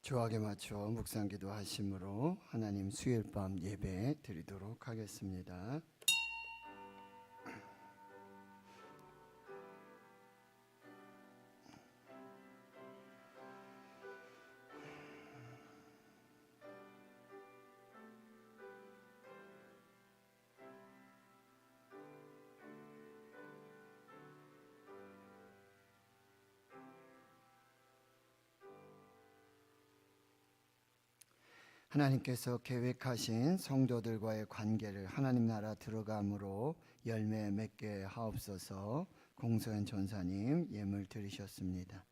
조학에 맞춰 묵상기도 하심으로 하나님 수요일 밤 예배 드리도록 하겠습니다. 하나님께서 계획하신 성도들과의 관계를 하나님 나라 들어감으로 열매 맺게 하옵소서. 공소현 전사님 예물 드리셨습니다.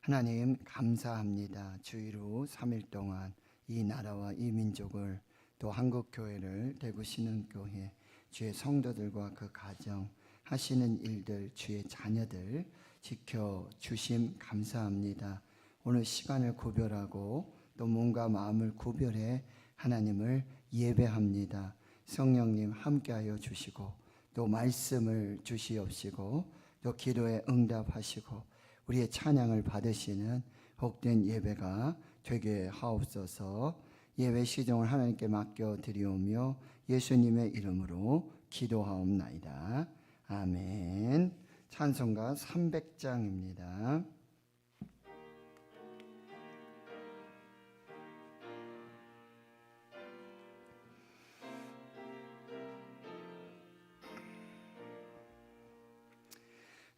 하나님 감사합니다. 주일 후 3일 동안 이 나라와 이 민족을 또 한국교회를 대구 신흥교회 주의 성도들과 그 가정 하시는 일들 주의 자녀들 지켜주심 감사합니다. 오늘 시간을 구별하고 또 몸과 마음을 구별해 하나님을 예배합니다. 성령님 함께하여 주시고 또 말씀을 주시옵시고 또 기도에 응답하시고 우리의 찬양을 받으시는 복된 예배가 되게 하옵소서. 예배 시종을 하나님께 맡겨드리오며 예수님의 이름으로 기도하옵나이다. 아멘. 찬송가 300장입니다.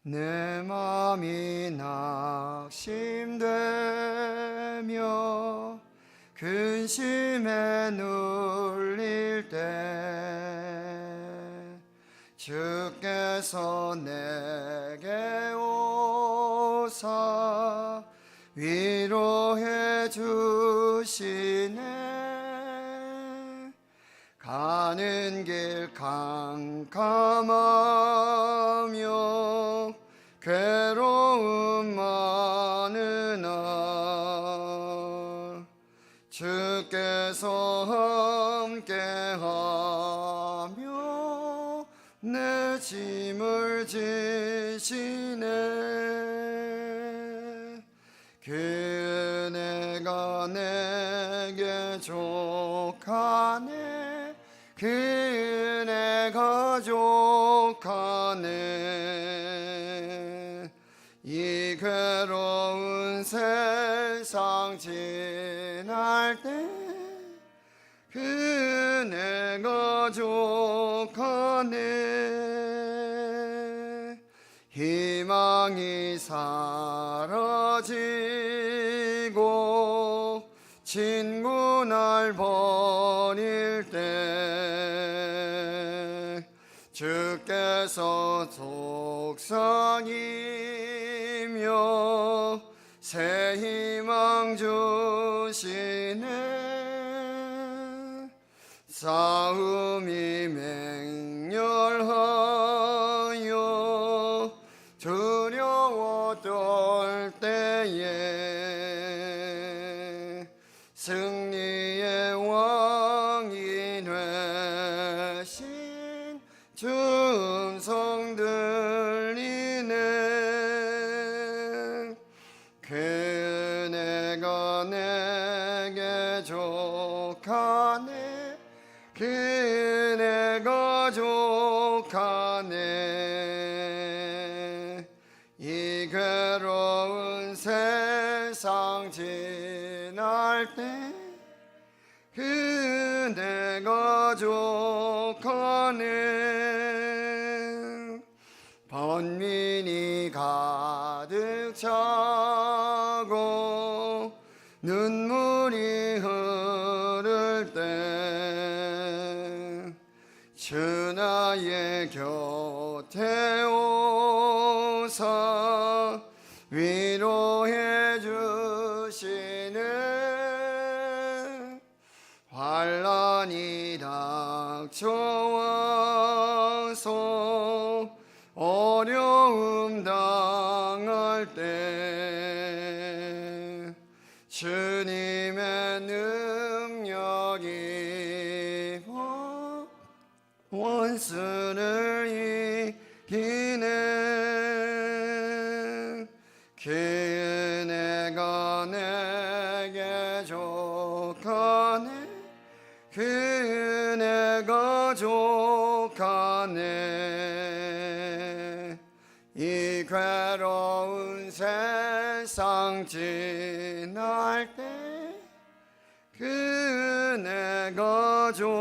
내 마음이 낙심되며 근심에 눌릴 때 주께서 내게 오사 위로해 주시네. 가는 길 캄캄하며 괴로움 많으나 주께서 함께하며 내 짐을 지시네. 그 은혜가 내게 족하네. 그 은혜가 족하네. 이 괴로운 세상 지날 때 그 은혜가 족하네. 희망이 사라지고 친구 날 버릴 때 주께서 속삭이며 새 희망 주시네. 싸움이 맹렬하여 두려워 떨 때에 승리의 왕이 되신 주 음성 들리네. 그 은혜가 내게 족하네. 그 은혜가 족하네. 이 괴로운 세상 지날 때 그 은혜가 족하네. 번민이 가득 차고 눈물이 흐를 때 주 나의 곁에 오사 위로해 주시네. 환난이 닥쳐와서 어려움 당할 때 주님의 능력이 원수를 이기네. 그 은혜가 내게 거족하네. 이 괴로운 세상 지날 때 그네 거족하네.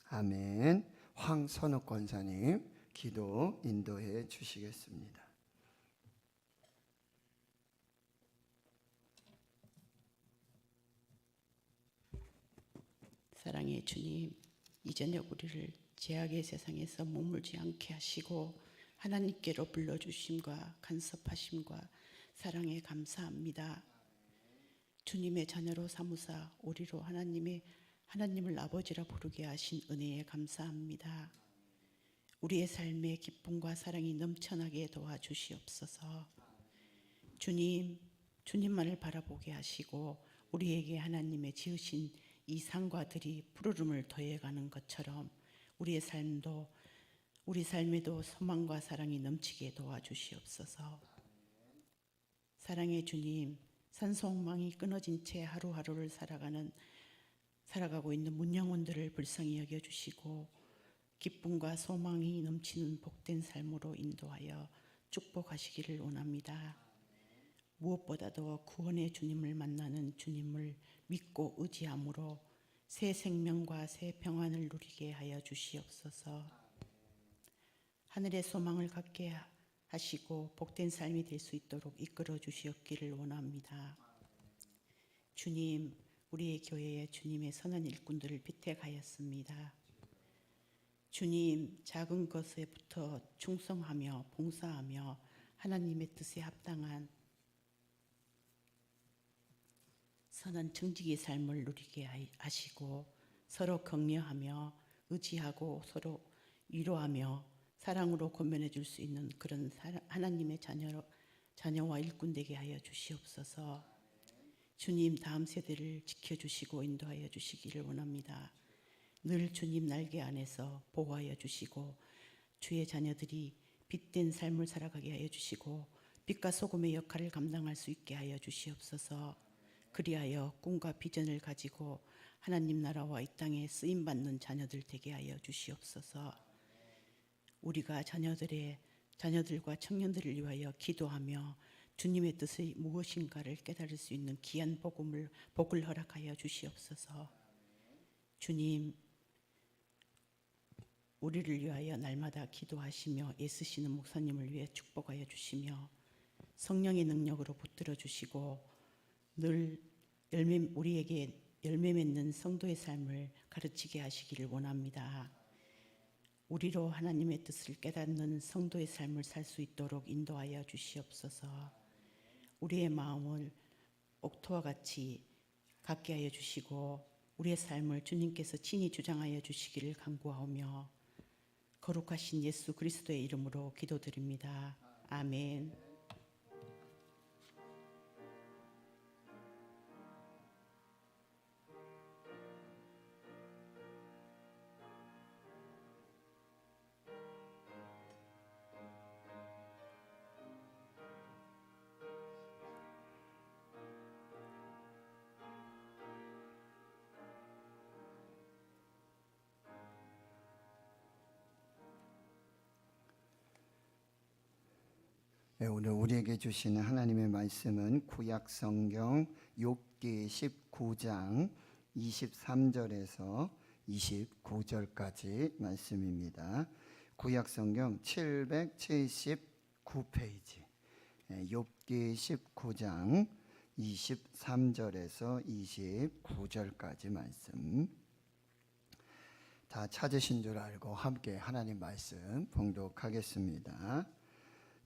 아멘. 황선욱 권사님 기도 인도해 주시겠습니다. 사랑의 주님, 이 저녁 우리를 죄악의 세상에서 머물지 않게 하시고 하나님께로 불러주심과 간섭하심과 사랑에 감사합니다. 주님의 자녀로 삼으사 우리로 하나님을 아버지라 부르게 하신 은혜에 감사합니다. 우리의 삶에 기쁨과 사랑이 넘쳐나게 도와주시옵소서. 주님, 주님만을 바라보게 하시고 우리에게 하나님의 지으신 이 산과 들이 푸르름을 더해가는 것처럼 우리 삶에도 소망과 사랑이 넘치게 도와주시옵소서. 사랑의 주님, 산소망이 끊어진 채 하루하루를 살아가고 있는 문영혼들을 불쌍히 여겨주시고 기쁨과 소망이 넘치는 복된 삶으로 인도하여 축복하시기를 원합니다. 무엇보다도 구원의 주님을 만나는 주님을 믿고 의지함으로 새 생명과 새 평안을 누리게 하여 주시옵소서. 하늘의 소망을 갖게 하시고 복된 삶이 될 수 있도록 이끌어 주시옵기를 원합니다. 주님, 우리의 교회에 주님의 선한 일꾼들을 피택하였습니다. 주님, 작은 것에부터 충성하며 봉사하며 하나님의 뜻에 합당한 선한 정직의 삶을 누리게 하시고 서로 격려하며 의지하고 서로 위로하며 사랑으로 권면해 줄 수 있는 그런 하나님의 자녀와 일꾼 되게 하여 주시옵소서. 주님, 다음 세대를 지켜주시고 인도하여 주시기를 원합니다. 늘 주님 날개 안에서 보호하여 주시고 주의 자녀들이 빛된 삶을 살아가게 하여 주시고 빛과 소금의 역할을 감당할 수 있게 하여 주시옵소서. 그리하여 꿈과 비전을 가지고 하나님 나라와 이 땅에 쓰임받는 자녀들 되게 하여 주시옵소서. 우리가 자녀들과 청년들을 위하여 기도하며 주님의 뜻이 무엇인가를 깨달을 수 있는 귀한 복을 허락하여 주시옵소서. 주님, 우리를 위하여 날마다 기도하시며 애쓰시는 목사님을 위해 축복하여 주시며 성령의 능력으로 붙들어 주시고 늘 우리에게 열매 맺는 성도의 삶을 가르치게 하시기를 원합니다. 우리로 하나님의 뜻을 깨닫는 성도의 삶을 살 수 있도록 인도하여 주시옵소서. 우리의 마음을 옥토와 같이 갖게 하여 주시고 우리의 삶을 주님께서 친히 주장하여 주시기를 간구하오며 거룩하신 예수 그리스도의 이름으로 기도드립니다. 아멘. 오늘 우리에게 주시는 하나님의 말씀은 구약 성경 욥기 19장 23절에서 29절까지 말씀입니다. 구약 성경 779페이지 욥기 19장 23절에서 29절까지 말씀. 다 찾으신 줄 알고 함께 하나님 말씀 봉독하겠습니다.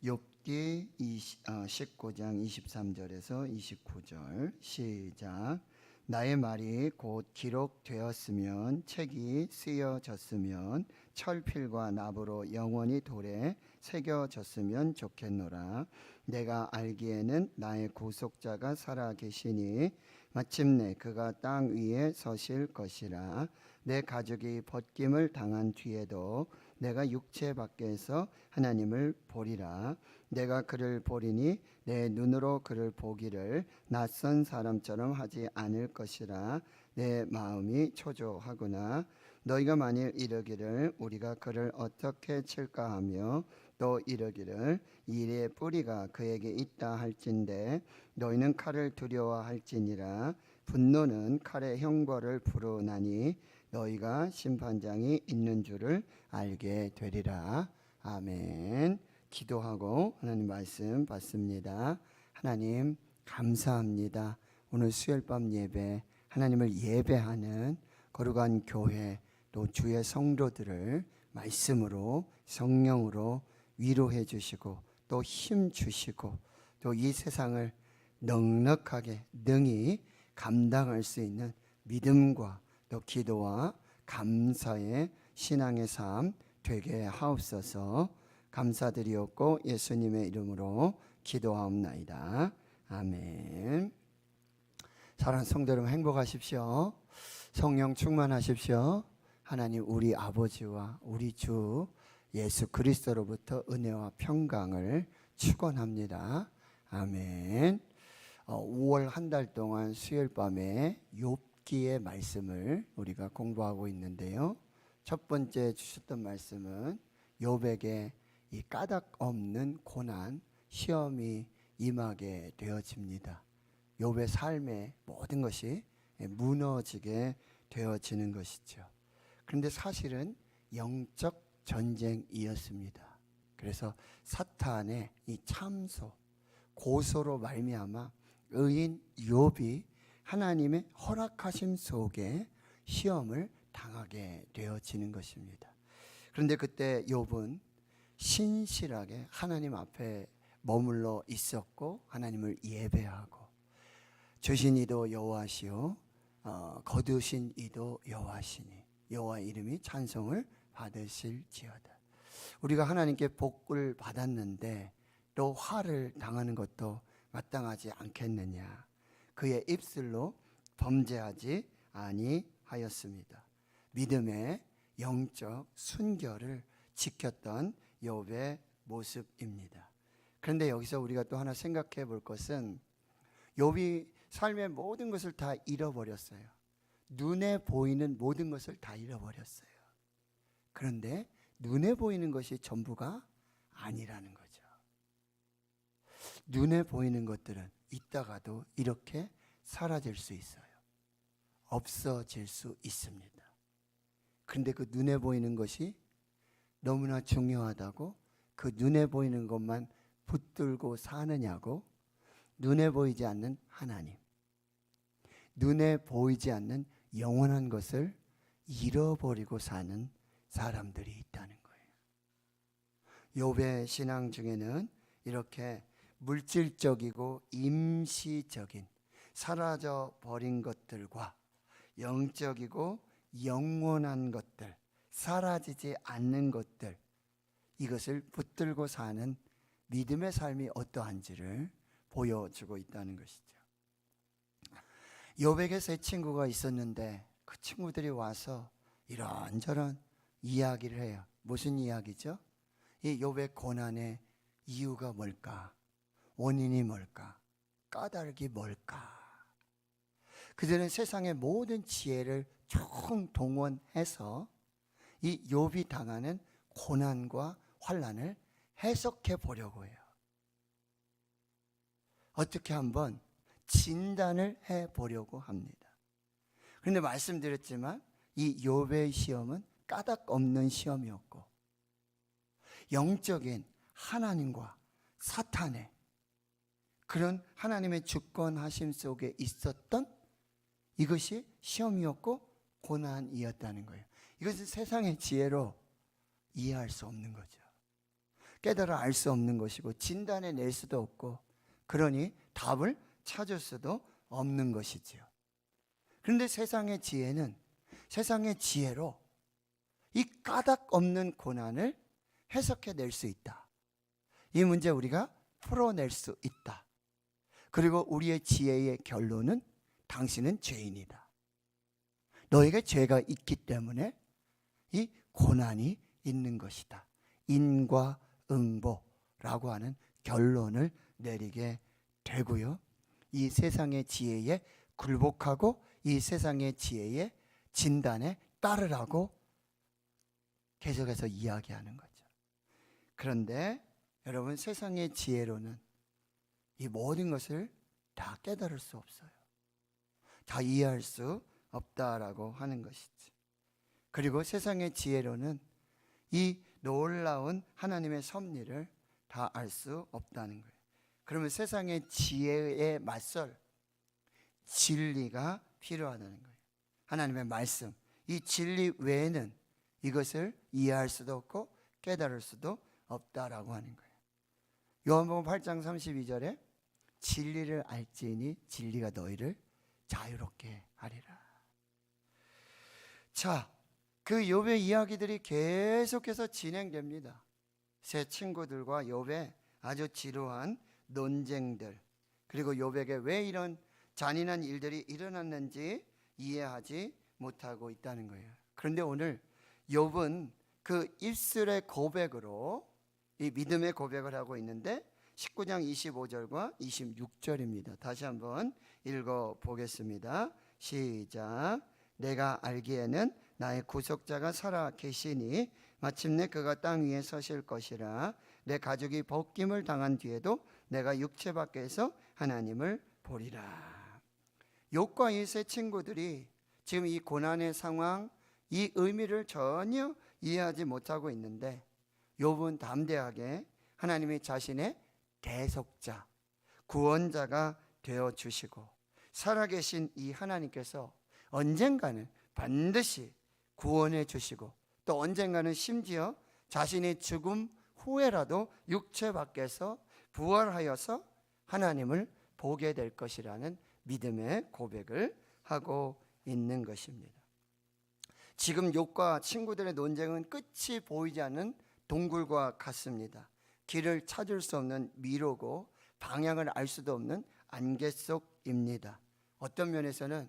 욥기 19장 23절에서 29절 시작. 나의 말이 곧 기록되었으면 책이 쓰여졌으면 철필과 납으로 영원히 돌에 새겨졌으면 좋겠노라. 내가 알기에는 나의 구속자가 살아 계시니 마침내 그가 땅 위에 서실 것이라. 내 가족이 벗김을 당한 뒤에도 내가 육체 밖에서 하나님을 보리라. 내가 그를 보리니 내 눈으로 그를 보기를 낯선 사람처럼 하지 않을 것이라. 내 마음이 초조하구나. 너희가 만일 이르기를 우리가 그를 어떻게 칠까 하며 또 이르기를 일의 뿌리가 그에게 있다 할진대 너희는 칼을 두려워할지니라. 분노는 칼의 형벌을 부르나니 너희가 심판장이 있는 줄을 알게 되리라. 아멘. 기도하고 하나님 말씀 받습니다. 하나님 감사합니다. 오늘 수요일 밤 예배 하나님을 예배하는 거룩한 교회 또 주의 성도들을 말씀으로 성령으로 위로해 주시고 또 힘 주시고 또 이 세상을 넉넉하게 능히 감당할 수 있는 믿음과 또 기도와 감사의 신앙의 삶 되게 하옵소서. 감사드리옵고 예수님의 이름으로 기도하옵나이다. 아멘. 사랑하는 성도 여러분 행복하십시오. 성령 충만하십시오. 하나님 우리 아버지와 우리 주 예수 그리스도로부터 은혜와 평강을 축원합니다. 아멘. 5월 한 달 동안 수요일 밤에 욥기의 말씀을 우리가 공부하고 있는데요. 첫 번째 주셨던 말씀은 욥에게 이 까닭 없는 고난, 시험이 임하게 되어집니다. 욥의 삶의 모든 것이 무너지게 되어지는 것이죠. 그런데 사실은 영적 전쟁이었습니다. 그래서 사탄의 이 참소, 고소로 말미암아 의인 욥이 하나님의 허락하심 속에 시험을 당하게 되어지는 것입니다. 그런데 그때 욥은 신실하게 하나님 앞에 머물러 있었고 하나님을 예배하고 주신 이도 여호와시요 거두신 이도 여호와시니 여호와의 이름이 찬송을 받으실지어다. 우리가 하나님께 복을 받았는데 또 화를 당하는 것도 마땅하지 않겠느냐. 그의 입술로 범죄하지 아니하였습니다. 믿음의 영적 순결을 지켰던 욥의 모습입니다. 그런데 여기서 우리가 또 하나 생각해 볼 것은 욥이 삶의 모든 것을 다 잃어버렸어요. 눈에 보이는 모든 것을 다 잃어버렸어요. 그런데 눈에 보이는 것이 전부가 아니라는 거죠. 눈에 보이는 것들은 있다가도 이렇게 사라질 수 있어요. 없어질 수 있습니다. 그런데 그 눈에 보이는 것이 너무나 중요하다고 그 눈에 보이는 것만 붙들고 사느냐고 눈에 보이지 않는 하나님, 눈에 보이지 않는 영원한 것을 잃어버리고 사는 사람들이 있다는 거예요. 욥의 신앙 중에는 이렇게 물질적이고 임시적인 사라져 버린 것들과 영적이고 영원한 것들, 사라지지 않는 것들, 이것을 붙들고 사는 믿음의 삶이 어떠한지를 보여주고 있다는 것이죠. 욥에게 세 친구가 있었는데 그 친구들이 와서 이런저런 이야기를 해요. 무슨 이야기죠? 이 욥의 고난의 이유가 뭘까? 원인이 뭘까? 까닭이 뭘까? 그들은 세상의 모든 지혜를 총동원해서 이 욥이 당하는 고난과 환난을 해석해 보려고 해요. 어떻게 한번 진단을 해 보려고 합니다. 그런데 말씀드렸지만 이 욥의 시험은 까닭 없는 시험이었고 영적인 하나님과 사탄의 그런 하나님의 주권하심 속에 있었던 이것이 시험이었고 고난이었다는 거예요. 이것은 세상의 지혜로 이해할 수 없는 거죠. 깨달아 알 수 없는 것이고 진단해 낼 수도 없고 그러니 답을 찾을 수도 없는 것이지요. 그런데 세상의 지혜는 세상의 지혜로 이 까닭 없는 고난을 해석해 낼 수 있다. 이 문제 우리가 풀어낼 수 있다. 그리고 우리의 지혜의 결론은 당신은 죄인이다. 너에게 죄가 있기 때문에 이 고난이 있는 것이다. 인과응보라고 하는 결론을 내리게 되고요. 이 세상의 지혜에 굴복하고 이 세상의 지혜의 진단에 따르라고 계속해서 이야기하는 거죠. 그런데 여러분, 세상의 지혜로는 이 모든 것을 다 깨달을 수 없어요. 다 이해할 수 없다라고 하는 것이지. 그리고 세상의 지혜로는 이 놀라운 하나님의 섭리를 다 알 수 없다는 거예요. 그러면 세상의 지혜에 맞설 진리가 필요하다는 거예요. 하나님의 말씀, 이 진리 외에는 이것을 이해할 수도 없고 깨달을 수도 없다라고 하는 거예요. 요한복음 8장 32절에 진리를 알지니 진리가 너희를 자유롭게 하리라. 자, 그 욥의 이야기들이 계속해서 진행됩니다. 세 친구들과 욥의 아주 지루한 논쟁들, 그리고 욥에게 왜 이런 잔인한 일들이 일어났는지 이해하지 못하고 있다는 거예요. 그런데 오늘 욥은 그 입술의 고백으로 이 믿음의 고백을 하고 있는데 19장 25절과 26절입니다. 다시 한번 읽어보겠습니다. 시작. 내가 알기에는 나의 구속자가 살아 계시니 마침내 그가 땅 위에 서실 것이라. 내 가족이 벗김을 당한 뒤에도 내가 육체 밖에서 하나님을 보리라. 욥과 이 세 친구들이 지금 이 고난의 상황, 이 의미를 전혀 이해하지 못하고 있는데 욥은 담대하게 하나님이 자신의 대속자, 구원자가 되어주시고 살아계신 이 하나님께서 언젠가는 반드시 구원해 주시고 또 언젠가는 심지어 자신의 죽음 후에라도 육체 밖에서 부활하여서 하나님을 보게 될 것이라는 믿음의 고백을 하고 있는 것입니다. 지금 욥과 친구들의 논쟁은 끝이 보이지 않는 동굴과 같습니다. 길을 찾을 수 없는 미로고 방향을 알 수도 없는 안개 속입니다. 어떤 면에서는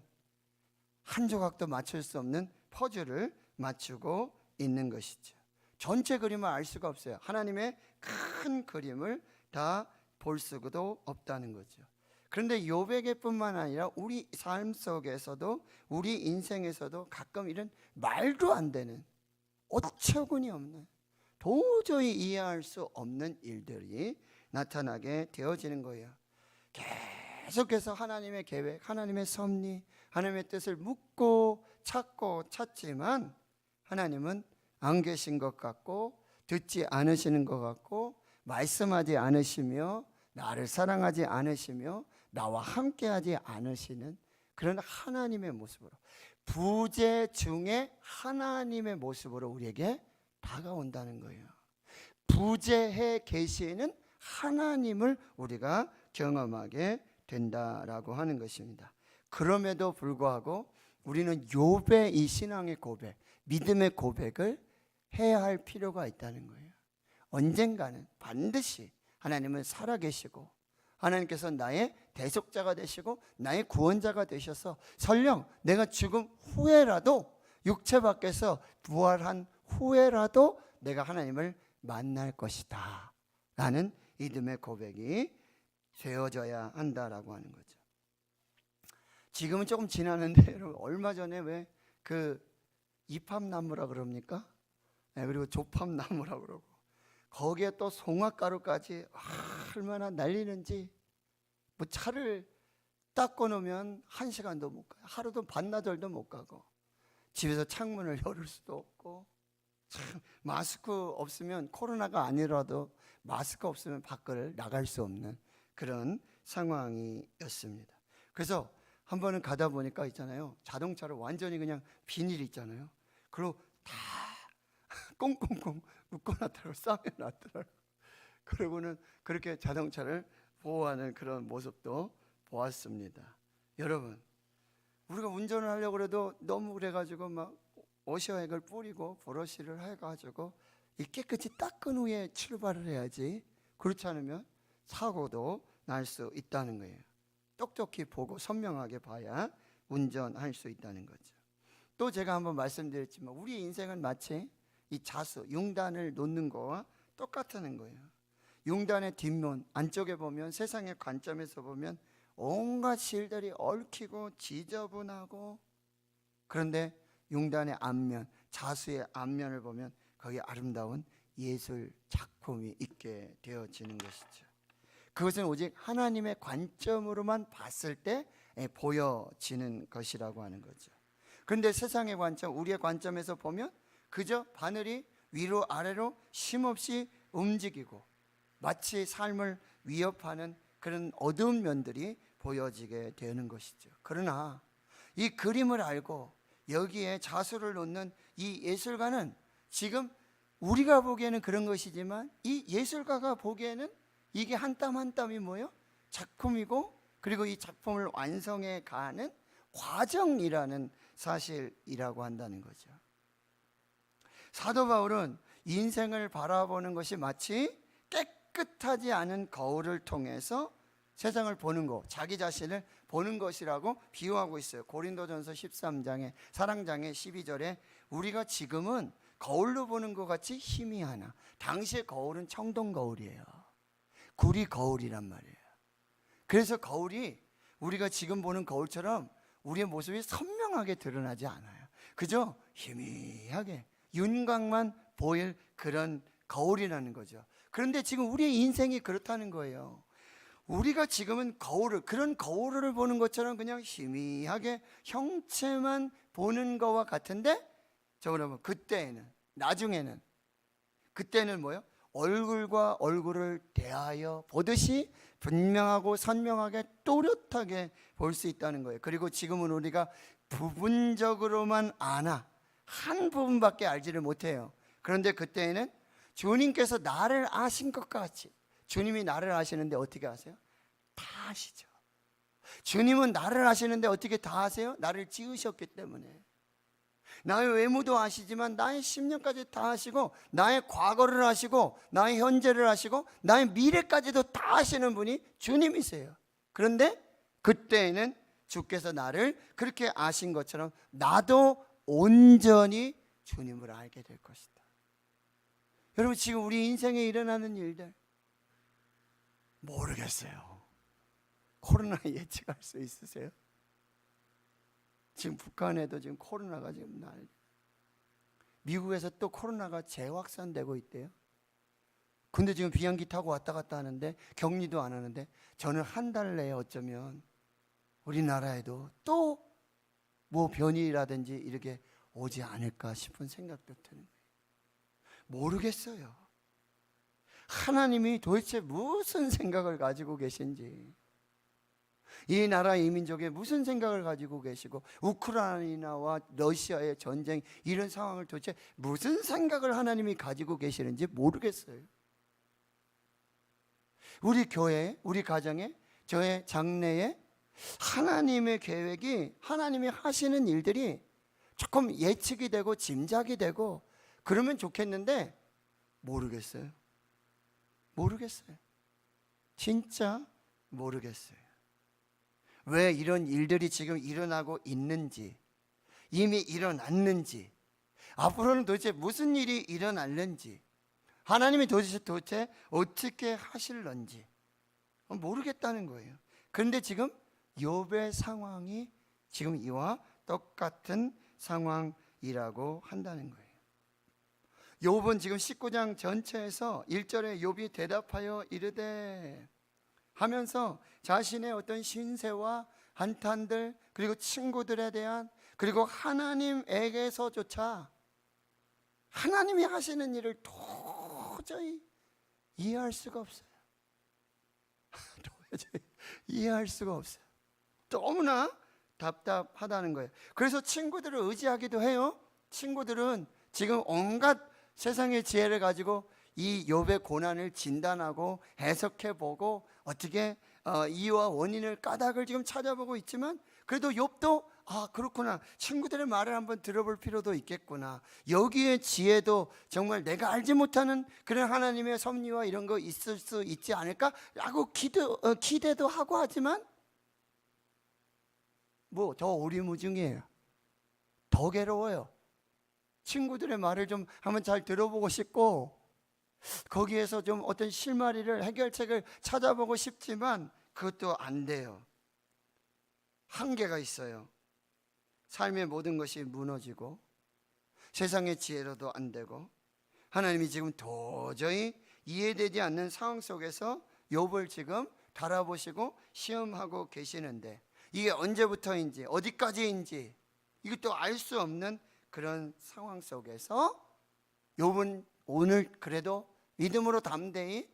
한 조각도 맞출 수 없는 퍼즐을 맞추고 있는 것이죠. 전체 그림을 알 수가 없어요. 하나님의 큰 그림을 다 볼 수도 없다는 거죠. 그런데 욥에게뿐만 아니라 우리 삶 속에서도 우리 인생에서도 가끔 이런 말도 안 되는 어처구니 없는 도저히 이해할 수 없는 일들이 나타나게 되어지는 거예요. 계속해서 하나님의 계획, 하나님의 섭리, 하나님의 뜻을 묻고 찾고 찾지만 하나님은 안 계신 것 같고 듣지 않으시는 것 같고 말씀하지 않으시며 나를 사랑하지 않으시며 나와 함께하지 않으시는 그런 하나님의 모습으로, 부재 중에 하나님의 모습으로 우리에게 다가온다는 거예요. 부재해 계시는 하나님을 우리가 경험하게 된다라고 하는 것입니다. 그럼에도 불구하고 우리는 욥의 이 신앙의 고백, 믿음의 고백을 해야 할 필요가 있다는 거예요. 언젠가는 반드시 하나님은 살아계시고 하나님께서 나의 대속자가 되시고 나의 구원자가 되셔서 설령 내가 죽음 후에라도 육체 밖에서 부활한 후에라도 내가 하나님을 만날 것이다 라는 믿음의 고백이 되어져야 한다라고 하는 거죠. 지금은 조금 지나는데 여러분, 얼마 전에 왜 그 이팝나무라 그럽니까? 네, 그리고 조팝나무라 그러고 거기에 또 송화가루까지 얼마나 날리는지, 뭐 차를 닦고 놓으면 1시간도 못 가요. 하루도 반나절도 못 가고 집에서 창문을 열을 수도 없고 참 마스크 없으면, 코로나가 아니라도 마스크 없으면 밖을 나갈 수 없는 그런 상황이었습니다. 그래서 한 번은 가다 보니까 있잖아요, 자동차를 완전히 그냥 비닐 있잖아요, 그리고 다 꽁꽁꽁 묶어놨더라고, 싸매놨더라고. 그러고는 그렇게 자동차를 보호하는 그런 모습도 보았습니다. 여러분, 우리가 운전을 하려고 해도 너무 그래가지고 막 오셔액을 뿌리고 브러쉬를 해가지고 이 깨끗이 닦은 후에 출발을 해야지, 그렇지 않으면 사고도 날 수 있다는 거예요. 똑똑히 보고 선명하게 봐야 운전할 수 있다는 거죠. 또 제가 한번 말씀드렸지만 우리 인생은 마치 이 자수, 융단을 놓는 거와 똑같다는 거예요. 융단의 뒷면 안쪽에 보면 세상의 관점에서 보면 온갖 실들이 얽히고 지저분하고, 그런데 융단의 앞면, 자수의 앞면을 보면 거기 아름다운 예술 작품이 있게 되어지는 것이죠. 그것은 오직 하나님의 관점으로만 봤을 때 보여지는 것이라고 하는 거죠. 그런데 세상의 관점, 우리의 관점에서 보면 그저 바늘이 위로 아래로 쉼없이 움직이고 마치 삶을 위협하는 그런 어두운 면들이 보여지게 되는 것이죠. 그러나 이 그림을 알고 여기에 자수를 놓는 이 예술가는 지금 우리가 보기에는 그런 것이지만 이 예술가가 보기에는 이게 한 땀 한 땀이 뭐예요? 작품이고, 그리고 이 작품을 완성해 가는 과정이라는 사실이라고 한다는 거죠. 사도 바울은 인생을 바라보는 것이 마치 깨끗하지 않은 거울을 통해서 세상을 보는 것, 자기 자신을 보는 것이라고 비유하고 있어요. 고린도전서 13장의 사랑장의 12절에 우리가 지금은 거울로 보는 것 같이 희미하나 당시의 거울은 청동 거울이에요. 구리 거울이란 말이에요. 그래서 거울이 우리가 지금 보는 거울처럼 우리의 모습이 선명하게 드러나지 않아요. 그저 희미하게 윤곽만 보일 그런 거울이라는 거죠. 그런데 지금 우리의 인생이 그렇다는 거예요. 우리가 지금은 그런 거울을 보는 것처럼 그냥 희미하게 형체만 보는 것과 같은데, 저 여러분, 나중에는 그때는 뭐예요? 얼굴과 얼굴을 대하여 보듯이 분명하고 선명하게 또렷하게 볼 수 있다는 거예요. 그리고 지금은 우리가 부분적으로만 한 부분밖에 알지를 못해요. 그런데 그때에는 주님께서 나를 아신 것 같이, 주님이 나를 아시는데 어떻게 아세요? 다 아시죠. 주님은 나를 아시는데 어떻게 다 아세요? 나를 지으셨기 때문에. 나의 외모도 아시지만 나의 심령까지 다 아시고, 나의 과거를 아시고, 나의 현재를 아시고, 나의 미래까지도 다 아시는 분이 주님이세요. 그런데 그때에는 주께서 나를 그렇게 아신 것처럼 나도 온전히 주님을 알게 될 것이다. 여러분, 지금 우리 인생에 일어나는 일들 모르겠어요. 코로나 예측할 수 있으세요? 지금 북한에도 지금 코로나가 지금 미국에서 또 코로나가 재확산되고 있대요. 근데 지금 비행기 타고 왔다 갔다 하는데 격리도 안 하는데, 저는 한 달 내에 어쩌면 우리나라에도 또 뭐 변이라든지 이렇게 오지 않을까 싶은 생각도 드는 거예요. 모르겠어요. 하나님이 도대체 무슨 생각을 가지고 계신지, 이 나라 이 민족에 무슨 생각을 가지고 계시고, 우크라이나와 러시아의 전쟁 이런 상황을 도대체 무슨 생각을 하나님이 가지고 계시는지 모르겠어요. 우리 교회에, 우리 가정에, 저의 장래에 하나님의 계획이, 하나님이 하시는 일들이 조금 예측이 되고 짐작이 되고 그러면 좋겠는데 모르겠어요. 진짜 모르겠어요. 왜 이런 일들이 지금 일어나고 있는지, 이미 일어났는지, 앞으로는 도대체 무슨 일이 일어날는지, 하나님이 도대체 어떻게 하실런지 모르겠다는 거예요. 그런데 지금 욥의 상황이 지금 이와 똑같은 상황이라고 한다는 거예요. 욥은 지금 19장 전체에서 1절에 욥이 대답하여 이르되 하면서 자신의 어떤 신세와 한탄들, 그리고 친구들에 대한, 그리고 하나님에게서조차 하나님이 하시는 일을 도저히 이해할 수가 없어요. 도저히 이해할 수가 없어요. 너무나 답답하다는 거예요. 그래서 친구들을 의지하기도 해요. 친구들은 지금 온갖 세상의 지혜를 가지고 이 욥의 고난을 진단하고 해석해보고 어떻게 이유와 원인을, 까닭을 지금 찾아보고 있지만, 그래도 욥도 그렇구나, 친구들의 말을 한번 들어볼 필요도 있겠구나, 여기에 지혜도 정말 내가 알지 못하는 그런 하나님의 섭리와 이런 거 있을 수 있지 않을까 라고 기대도 하고 하지만 뭐 더 오리무중이에요. 더 괴로워요. 친구들의 말을 좀 한번 잘 들어보고 싶고, 거기에서 좀 어떤 실마리를, 해결책을 찾아보고 싶지만 그것도 안 돼요. 한계가 있어요. 삶의 모든 것이 무너지고 세상의 지혜로도 안 되고, 하나님이 지금 도저히 이해되지 않는 상황 속에서 욥을 지금 달아보시고 시험하고 계시는데, 이게 언제부터인지 어디까지인지 이것도 알 수 없는 그런 상황 속에서 욥은 오늘 그래도 믿음으로 담대히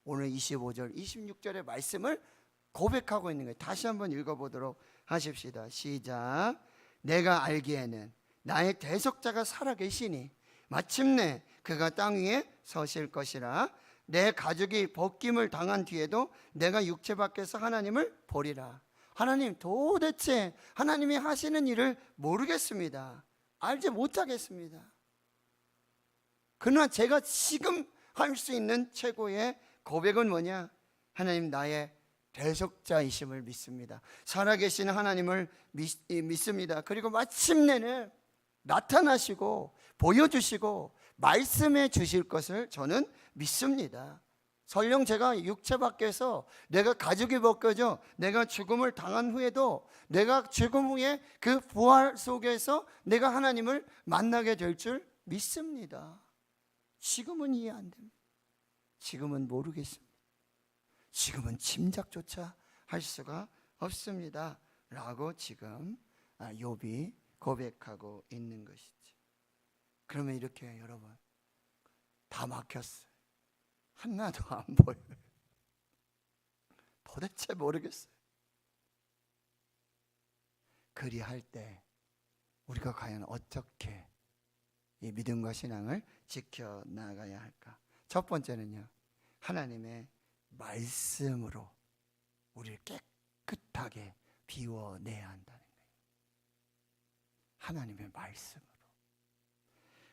오늘 25절 26절의 말씀을 고백하고 있는 거예요. 다시 한번 읽어보도록 하십시다. 시작. 내가 알기에는 나의 대속자가 살아계시니 마침내 그가 땅 위에 서실 것이라. 내 가족이 벗김을 당한 뒤에도 내가 육체 밖에서 하나님을 보리라. 하나님, 도대체 하나님이 하시는 일을 모르겠습니다. 알지 못하겠습니다. 그러나 제가 지금 할 수 있는 최고의 고백은 뭐냐? 하나님, 나의 대속자이심을 믿습니다. 살아계신 하나님을 믿습니다. 그리고 마침내는 나타나시고 보여주시고 말씀해 주실 것을 저는 믿습니다. 설령 제가 육체 밖에서 내가 가죽이 벗겨져 내가 죽음을 당한 후에도, 내가 죽음 후에 그 부활 속에서 내가 하나님을 만나게 될 줄 믿습니다. 지금은 이해 안 됩니다. 지금은 모르겠습니다. 지금은 짐작조차 할 수가 없습니다. 라고 지금 욥이 고백하고 있는 것이지. 그러면 이렇게 여러분, 다 막혔어요. 하나도 안 보여요. 도대체 모르겠어요. 그리할 때 우리가 과연 어떻게 이 믿음과 신앙을 지켜나가야 할까? 첫 번째는요, 하나님의 말씀으로 우리를 깨끗하게 비워내야 한다는 거예요. 하나님의 말씀으로.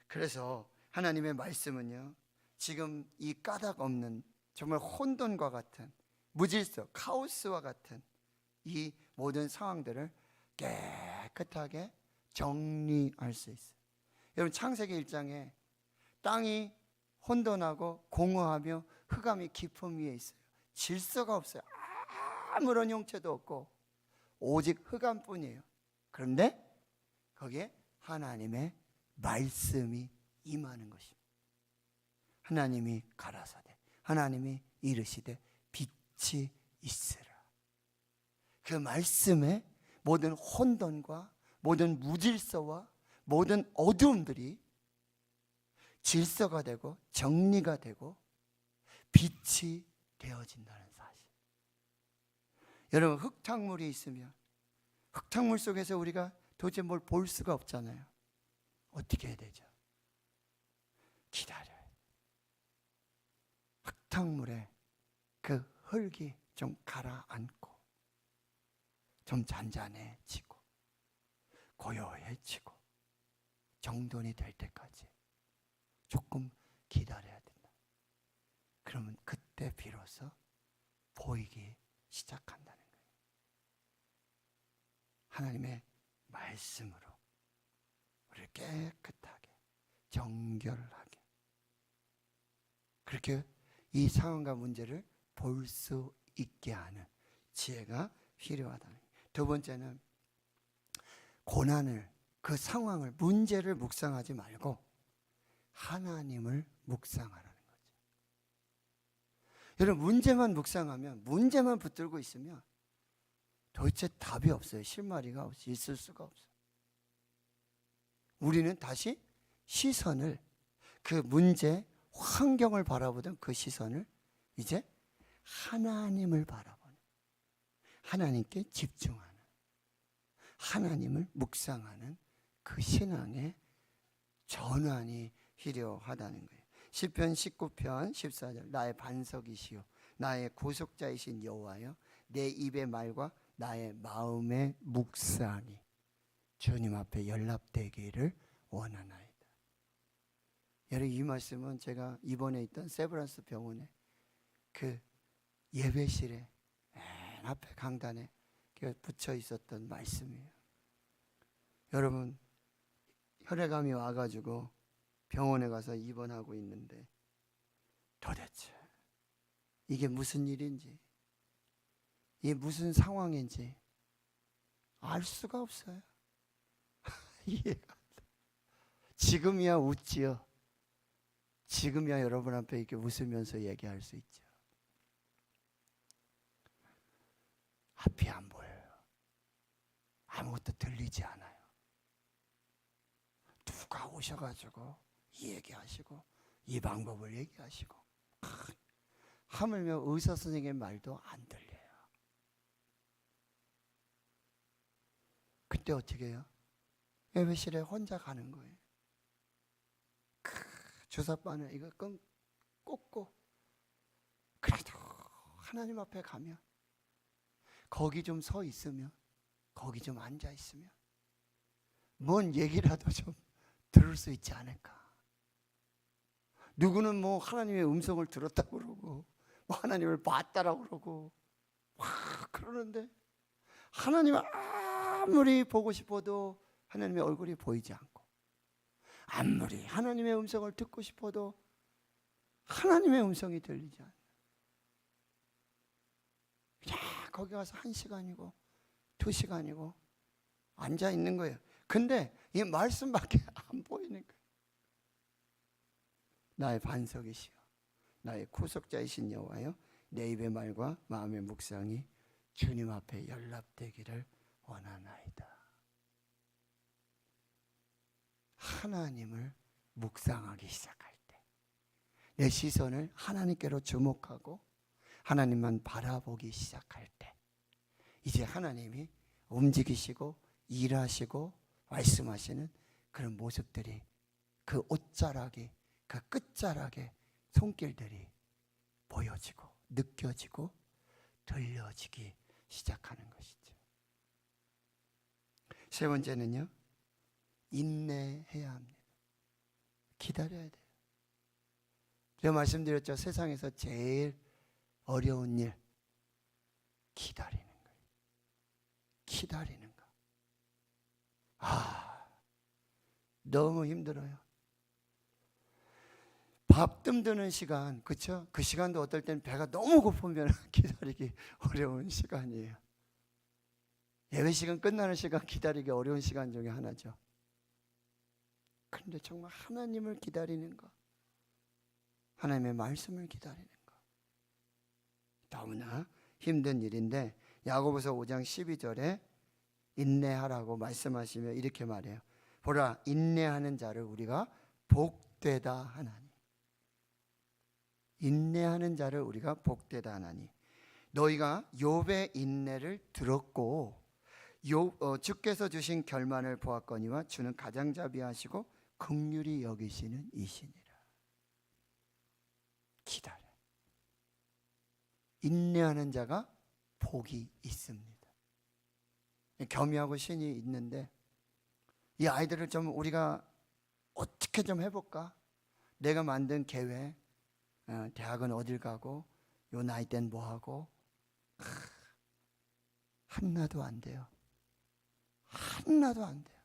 그래서 하나님의 말씀은요, 지금 이 까닭 없는 정말 혼돈과 같은 무질서, 카오스와 같은 이 모든 상황들을 깨끗하게 정리할 수 있어요. 여러분, 창세기 1장에 땅이 혼돈하고 공허하며 흑암이 깊음 위에 있어요. 질서가 없어요. 아무런 형체도 없고 오직 흑암뿐이에요. 그런데 거기에 하나님의 말씀이 임하는 것입니다. 하나님이 가라사대, 하나님이 이르시되 빛이 있으라. 그 말씀에 모든 혼돈과 모든 무질서와 모든 어두움들이 질서가 되고 정리가 되고 빛이 되어진다는 사실. 여러분, 흙탕물이 있으면 흙탕물 속에서 우리가 도대체 뭘 볼 수가 없잖아요. 어떻게 해야 되죠? 기다려요. 흙탕물에 그 흙이 좀 가라앉고 좀 잔잔해지고 고요해지고 정돈이 될 때까지 조금 기다려야 된다. 그러면 그때 비로소 보이기 시작한다는 거예요. 하나님의 말씀으로 우리를 깨끗하게 정결하게, 그렇게 이 상황과 문제를 볼 수 있게 하는 지혜가 필요하다는 거예요. 두 번째는 고난을, 그 상황을, 문제를 묵상하지 말고 하나님을 묵상하라는 거죠. 여러분, 문제만 묵상하면, 문제만 붙들고 있으면 도대체 답이 없어요. 실마리가 없이 있을 수가 없어요. 우리는 다시 시선을, 그 문제, 환경을 바라보던 그 시선을 이제 하나님을 바라보는, 하나님께 집중하는, 하나님을 묵상하는 그 신앙의 전환이 필요하다는 거예요. 시편 19편 14절, 나의 반석이시요 나의 구속자이신 여호와여, 내 입의 말과 나의 마음의 묵상이 주님 앞에 연락되기를 원하나이다. 여러분, 이 말씀은 제가 이번에 있던 세브란스 병원에 그 예배실에 맨 앞에 강단에 붙여 있었던 말씀이에요. 여러분, 혈액암이 와가지고 병원에 가서 입원하고 있는데 도대체 이게 무슨 일인지, 이게 무슨 상황인지 알 수가 없어요. 이해가 안 돼. 지금이야 웃지요. 지금이야 여러분 앞에 이렇게 웃으면서 얘기할 수 있죠. 앞이 안 보여요. 아무것도 들리지 않아요. 누가 오셔가지고 이 얘기하시고 이 방법을 얘기하시고 하물며 의사 선생님의 말도 안 들려요. 그때 어떻게 해요? 예배실에 혼자 가는 거예요. 주사바늘 이거 꽂고 그래도 하나님 앞에 가면 거기 좀 서 있으면, 거기 좀 앉아 있으면 뭔 얘기라도 좀 들을 수 있지 않을까. 누구는 뭐 하나님의 음성을 들었다고 그러고 뭐 하나님을 봤다라고 그러고 그러는데 하나님을 아무리 보고 싶어도 하나님의 얼굴이 보이지 않고, 아무리 하나님의 음성을 듣고 싶어도 하나님의 음성이 들리지 않아요. 거기 가서 1시간이고 2시간이고 앉아 있는 거예요. 근데 이 말씀밖에 안 보이는 거예요. 나의 반석이시여 나의 구속자이신 여호와여, 내 입의 말과 마음의 묵상이 주님 앞에 연락되기를 원하나이다. 하나님을 묵상하기 시작할 때, 내 시선을 하나님께로 주목하고 하나님만 바라보기 시작할 때, 이제 하나님이 움직이시고 일하시고 말씀하시는 그런 모습들이, 그 옷자락이, 그 끝자락의 손길들이 보여지고 느껴지고 들려지기 시작하는 것이죠. 세 번째는요, 인내해야 합니다. 기다려야 돼요. 제가 말씀드렸죠. 세상에서 제일 어려운 일, 기다리는 거예요. 기다리는 거. 너무 힘들어요. 밥 뜸드는 시간, 그렇죠? 그 시간도 어떨 때는 배가 너무 고프면 기다리기 어려운 시간이에요. 예배 시간 끝나는 시간 기다리기 어려운 시간 중에 하나죠. 그런데 정말 하나님을 기다리는 것, 하나님의 말씀을 기다리는 것, 너무나 힘든 일인데 야고보서 5장 12절에 인내하라고 말씀하시며 이렇게 말해요. 보라, 인내하는 자를 우리가 복되다 하나니. 인내하는 자를 우리가 복되다 하나니. 너희가 욥의 인내를 들었고 주께서 주신 결말을 보았거니와 주는 가장자비하시고 긍휼히 여기시는 이시니라. 기다려. 인내하는 자가 복이 있습니다. 겸이하고 신이 있는데 이 아이들을 좀 우리가 어떻게 좀 해볼까? 내가 만든 계획, 대학은 어딜 가고 요 나이 땐 뭐하고 하나도 안 돼요. 하나도 안 돼요.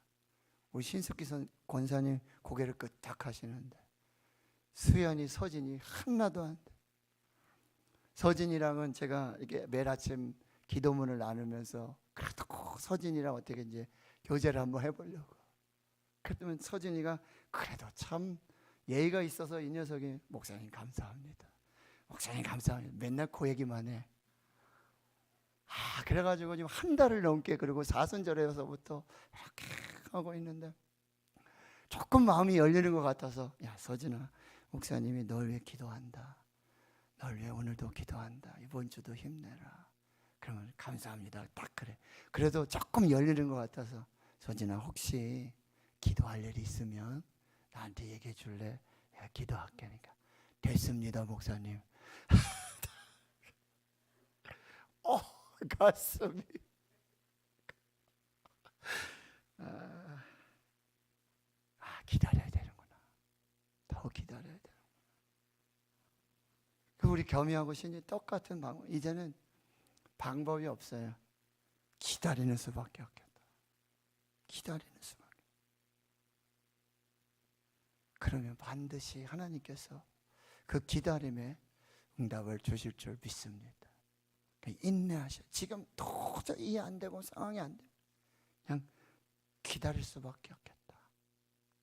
우리 신숙기 권사님 고개를 끄덕 하시는데 수연이, 서진이 하나도 안 돼. 서진이랑은 제가 이렇게 매일 아침 기도문을 나누면서 그래도 꼭 서진이랑 어떻게 이제 교제를 한번 해보려고. 그랬더니 서진이가 그래도 참 예의가 있어서 이 녀석이 목사님 감사합니다. 목사님 감사합니다. 맨날 그 얘기만 해. 그래가지고 지금 한 달을 넘게 그리고 사순절에서부터 이렇게 하고 있는데 조금 마음이 열리는 것 같아서 야 서진아, 목사님이 널 위해 기도한다. 널 위해 오늘도 기도한다. 이번 주도 힘내라. 그러면 감사합니다. 딱 그래. 그래도 조금 열리는 것 같아서 서진아 혹시 기도할 일이 있으면 나한테 얘기해 줄래? 내가 기도할게. 그러니까 됐습니다 목사님. 가슴이 기다려야 되는구나. 더 기다려야 되는구나. 우리 겸이하고 신이 똑같은 방법. 이제는 방법이 없어요. 기다리는 수밖에 없겠다. 기다리는 수밖에. 그러면 반드시 하나님께서 그 기다림에 응답을 주실 줄 믿습니다. 인내하셔. 지금 도저히 이해 안 되고 상황이 안 돼. 그냥 기다릴 수밖에 없겠다.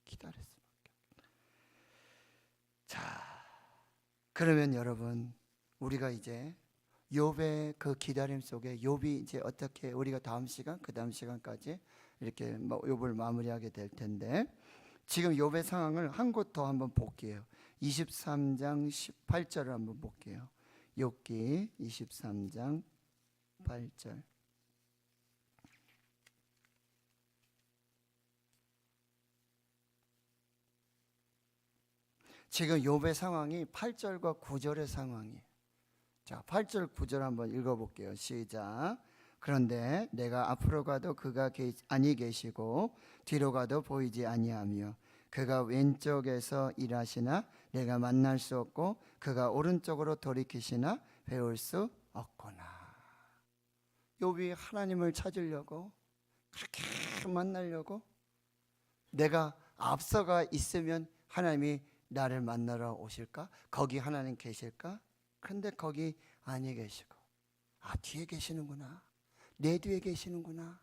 기다릴 수밖에 없겠다. 자, 그러면 여러분, 우리가 이제 욥의 그 기다림 속에 욥이 이제 어떻게, 우리가 다음 시간, 그 다음 시간까지 이렇게 욥을 마무리하게 될 텐데, 지금 욥의 상황을 한 곳 더 한번 볼게요. 23장 18절을 한번 볼게요. 욥기 23장 8절. 지금 욥의 상황이 8절과 9절의 상황이에요. 자, 8절 9절 한번 읽어볼게요. 시작. 그런데 내가 앞으로 가도 그가 아니 계시고 뒤로 가도 보이지 아니하며 그가 왼쪽에서 일하시나 내가 만날 수 없고 그가 오른쪽으로 돌이키시나 배울 수 없구나. 욥이 하나님을 찾으려고 그렇게 만나려고, 내가 앞서가 있으면 하나님이 나를 만나러 오실까? 거기 하나님 계실까? 그런데 거기 아니 계시고, 아, 뒤에 계시는구나. 내 뒤에 계시는구나.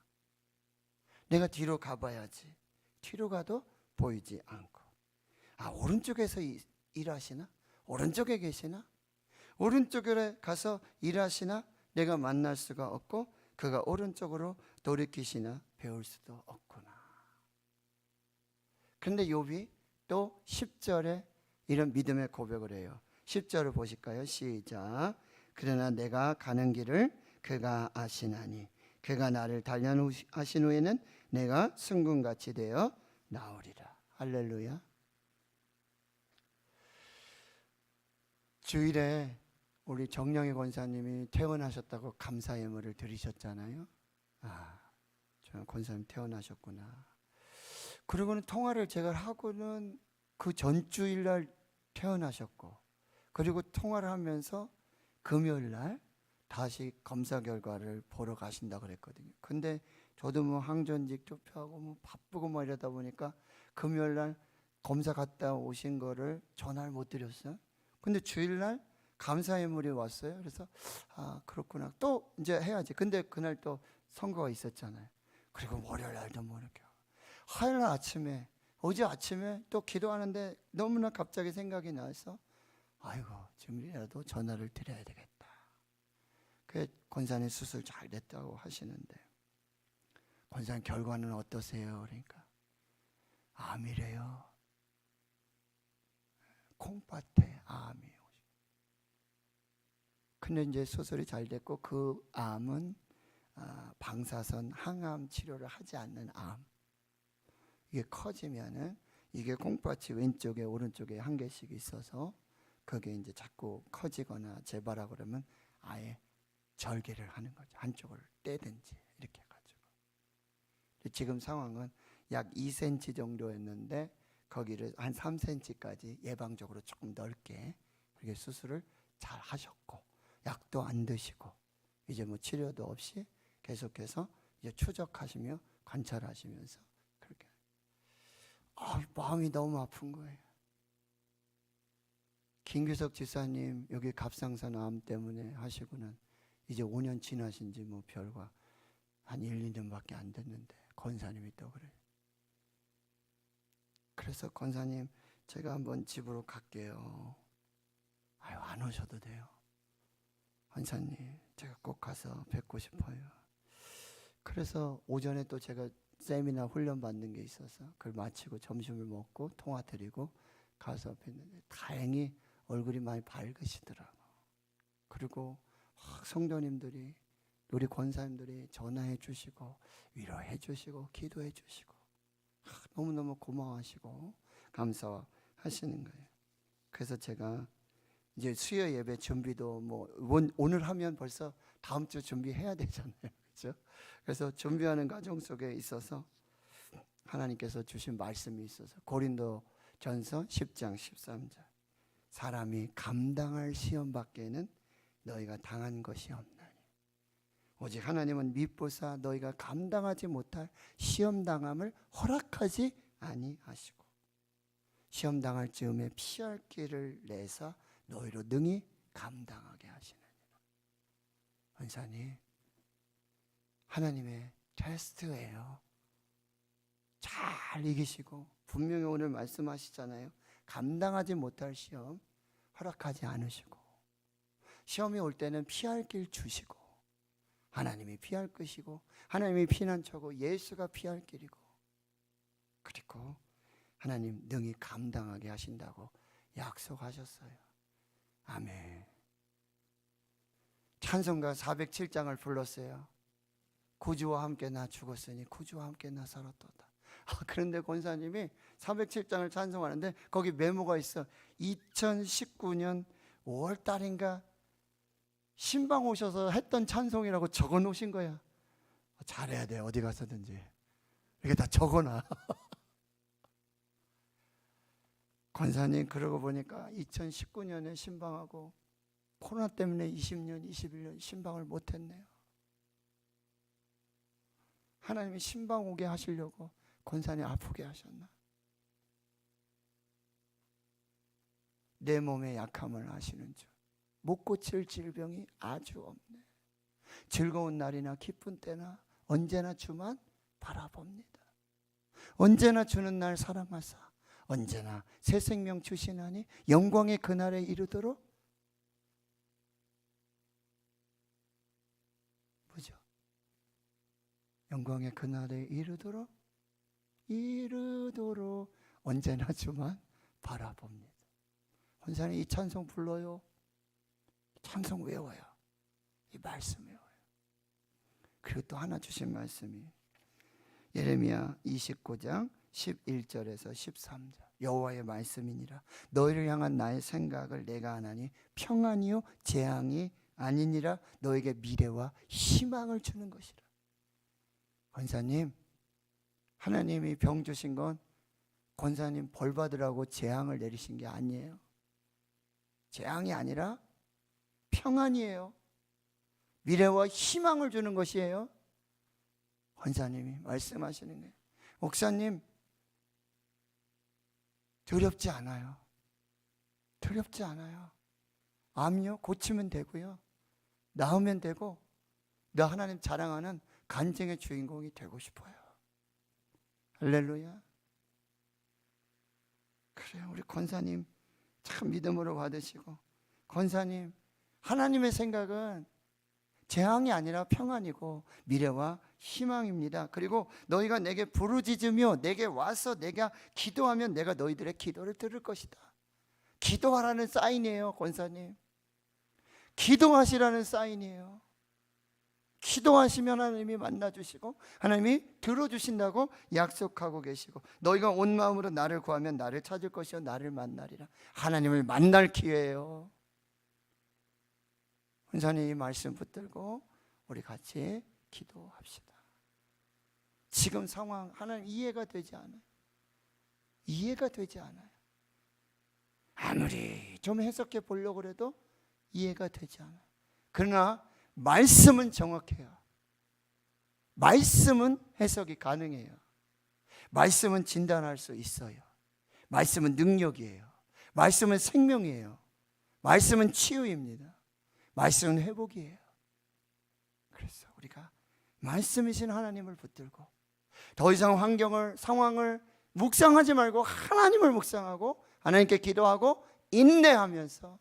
내가 뒤로 가봐야지. 뒤로 가도 보이지 않고, 아, 오른쪽에서 일하시나? 오른쪽에 계시나? 오른쪽에 가서 일하시나? 내가 만날 수가 없고 그가 오른쪽으로 돌이키시나 배울 수도 없구나. 그런데 욥이 또 10절에 이런 믿음의 고백을 해요. 10절을 보실까요? 시작. 그러나 내가 가는 길을 그가 아시나니 그가 나를 단련하신 후에는 내가 승군같이 되어 나오리라. 할렐루야. 주일에 우리 정영희 권사님이 퇴원하셨다고 감사 예물을 드리셨잖아요. 아, 저 권사님 퇴원하셨구나. 그리고는 통화를 제가 하고는 그 전주일날 퇴원하셨고, 그리고 통화를 하면서 금요일날 다시 검사 결과를 보러 가신다 그랬거든요. 근데 저도 뭐 항전직 투표하고 뭐 바쁘고 뭐 이러다 보니까 금요일날 검사 갔다 오신 거를 전화를 못 드렸어요. 근데 주일날 감사 예물이 왔어요. 그래서 아, 그렇구나. 또 이제 해야지. 근데 그날 또 선거가 있었잖아요. 그리고 월요일 날도 뭐 이렇게. 화요일 날 아침에, 어제 아침에 또 기도하는데 너무나 갑자기 생각이 나서 아이고, 지금이라도 전화를 드려야 되겠다. 그 권사님 수술 잘 됐다고 하시는데, 권사님 결과는 어떠세요? 그러니까 암이래요. 콩밭에 암이에요. 근데 이제 수술이 잘 됐고 그 암은 방사선 항암 치료를 하지 않는 암. 이게 커지면은 이게 콩밭이 왼쪽에 오른쪽에 한 개씩 있어서 그게 이제 자꾸 커지거나 재발하고 그러면 아예 절개를 하는 거죠. 한쪽을 떼든지 이렇게 해가지고. 지금 상황은 약 2cm 정도였는데 거기를 한 3cm까지 예방적으로 조금 넓게 그렇게 수술을 잘 하셨고, 약도 안 드시고 이제 뭐 치료도 없이 계속해서 이제 추적하시며 관찰하시면서 그렇게. 마음이 너무 아픈 거예요. 김규석 지사님 여기 갑상선 암 때문에 하시고는 이제 5년 지나신 지 뭐 별과 한 1, 2년밖에 안 됐는데 권사님이 또 그래요. 그래서 권사님 제가 한번 집으로 갈게요. 아유, 안 오셔도 돼요. 권사님 제가 꼭 가서 뵙고 싶어요. 그래서 오전에 또 제가 세미나 훈련 받는 게 있어서 그걸 마치고 점심을 먹고 통화 드리고 가서 뵀는데 다행히 얼굴이 많이 밝으시더라고. 그리고 성도님들이, 우리 권사님들이 전화해 주시고 위로해 주시고 기도해 주시고 너무너무 고마워하시고 감사하시는 거예요. 그래서 제가 이제 수요 예배 준비도 뭐 오늘 하면 벌써 다음 주 준비해야 되잖아요. 그렇죠? 그래서 준비하는 과정 속에 있어서 하나님께서 주신 말씀이 있어서 고린도전서 10장 13절. 사람이 감당할 시험 밖에는 너희가 당한 것이 없나니 오직 하나님은 미쁘사 너희가 감당하지 못할 시험 당함을 허락하지 아니하시고. 시험 당할 즈음에 피할 길을 내사 너희로 능히 감당하게 하시느니라. 권사님, 하나님의 테스트예요. 잘 이기시고, 분명히 오늘 말씀하시잖아요. 감당하지 못할 시험 허락하지 않으시고, 시험이 올 때는 피할 길 주시고, 하나님이 피할 것이고, 하나님이 피난처고, 예수가 피할 길이고, 그리고 하나님 능히 감당하게 하신다고 약속하셨어요. 아멘. 찬송가 407장을 불렀어요. 구주와 함께 나 죽었으니 구주와 함께 나 살았도다. 그런데 권사님이 407장을 찬송하는데 거기 메모가 있어. 2019년 5월 달인가 신방 오셔서 했던 찬송이라고 적어 놓으신 거야. 잘해야 돼, 어디 가서든지. 이렇게 다 적어놔. 권사님 그러고 보니까 2019년에 신방하고 코로나 때문에 20년, 21년 신방을 못했네요. 하나님이 신방 오게 하시려고 권사님 아프게 하셨나? 내 몸의 약함을 아시는 줄. 못 고칠 질병이 아주 없네. 즐거운 날이나 기쁜 때나 언제나 주만 바라봅니다. 언제나 주는 날 사랑하사 언제나 새 생명 주시나니 영광의 그날에 이르도록 뭐죠? 영광의 그날에 이르도록 언제나 주만 바라봅니다. 권사님 이 찬송 불러요. 찬송 외워요. 이 말씀 외워요. 그리고 또 하나 주신 말씀이 예레미야 29장 11절에서 13절. 여호와의 말씀이니라. 너희를 향한 나의 생각을 내가 아나니 평안이요 재앙이 아니니라. 너에게 미래와 희망을 주는 것이라. 권사님, 하나님이 병 주신 건 권사님 벌 받으라고 재앙을 내리신 게 아니에요. 재앙이 아니라 평안이에요. 미래와 희망을 주는 것이에요. 권사님이 말씀하시는 거예요. 목사님, 두렵지 않아요. 두렵지 않아요. 암요 고치면 되고요. 나으면 되고, 나 하나님 자랑하는 간증의 주인공이 되고 싶어요. 할렐루야. 그래요. 우리 권사님 참 믿음으로 받으시고, 권사님 하나님의 생각은 재앙이 아니라 평안이고 미래와 희망입니다. 그리고 너희가 내게 부르짖으며 내게 와서 내가 기도하면 내가 너희들의 기도를 들을 것이다. 기도하라는 사인이에요. 권사님 기도하시라는 사인이에요. 기도하시면 하나님이 만나주시고 하나님이 들어주신다고 약속하고 계시고, 너희가 온 마음으로 나를 구하면 나를 찾을 것이요 나를 만나리라. 하나님을 만날 기회예요. 권사님 이 말씀 붙들고 우리 같이 기도합시다. 지금 상황 하나님 이해가 되지 않아요. 이해가 되지 않아요. 아무리 좀 해석해 보려고 해도 이해가 되지 않아요. 그러나 말씀은 정확해요. 말씀은 해석이 가능해요. 말씀은 진단할 수 있어요. 말씀은 능력이에요. 말씀은 생명이에요. 말씀은 치유입니다. 말씀은 회복이에요. 그래서 우리가 말씀이신 하나님을 붙들고 더 이상 환경을, 상황을 묵상하지 말고 하나님을 묵상하고 하나님께 기도하고 인내하면서